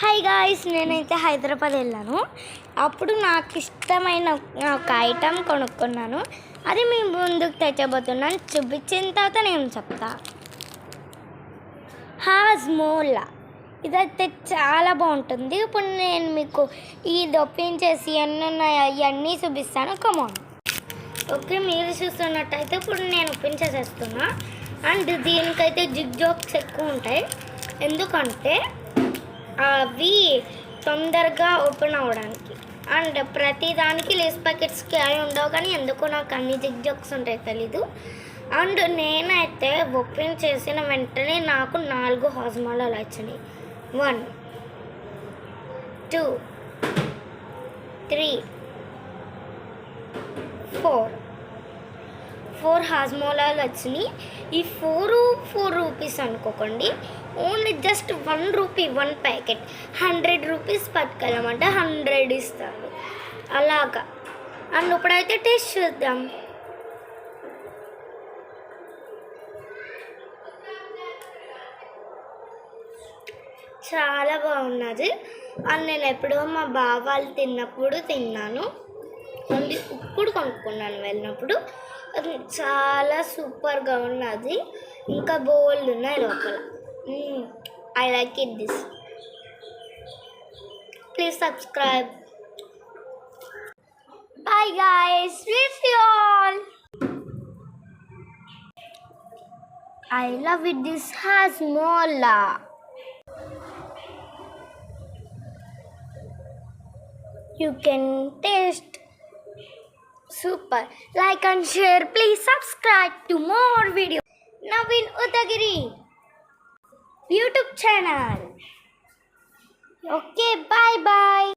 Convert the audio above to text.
Hi guys, నేనైతే హైదరాబాద్ వెళ్ళాను. అప్పుడు నాకు ఇష్టమైన ఒక ఐటమ్ కొనుక్కున్నాను. అది మీ ముందుకు తెచ్చబోతున్నాను. చూపించిన తర్వాత నేను చెప్తా. హాజ్మోలా ఇదైతే చాలా బాగుంటుంది. ఇప్పుడు నేను మీకు ఇది ఓపెన్ చేసి ఎన్ని ఉన్నాయో అవన్నీ చూపిస్తాను. కమాన్. ఓకే, మీరు చూస్తున్నట్టయితే ఇప్పుడు నేను ఓపెన్ చేసేస్తున్నా. అండ్ దీనికైతే జిగ్ జాక్స్ ఎక్కువ ఉంటాయి, ఎందుకంటే అవి తొందరగా ఓపెన్ అవ్వడానికి. అండ్ ప్రతి దానికి లేస్ ప్యాకెట్స్కి అవి ఉండవు, కానీ ఎందుకో నాకు అన్ని జిగ్ జాక్స్ ఉంటాయి తెలీదు. అండ్ నేనైతే ఓపెన్ చేసిన వెంటనే నాకు 4 హాజ్మోలాలు వచ్చినాయి. 1 2 3 4 హాజ్మోలాలు వచ్చినాయి. ఈ 4 రూపీస్ అనుకోకండి, only just 1 rupee 1 packet. 100 rupees పట్టుకెళ్ళమంటే 100 ఇస్తారు అలాగా. అండ్ ఇప్పుడైతే టేస్ట్ చూద్దాం. చాలా బాగున్నది. అండ్ నేను ఎప్పుడో మా బావాళ్ళు తిన్నప్పుడు తిన్నాను, ఓన్లీ ఇప్పుడు కొనుక్కున్నాను వెళ్ళినప్పుడు. అది చాలా సూపర్గా ఉన్నది. ఇంకా బోల్డ్ ఉన్నాయి లోపల. I like it this. Please subscribe. Bye guys, with you all. I love it. This Hajmola. You can taste super. Like and share. Please subscribe to more videos. Naveen Udagiri YouTube channel. Okay, bye bye.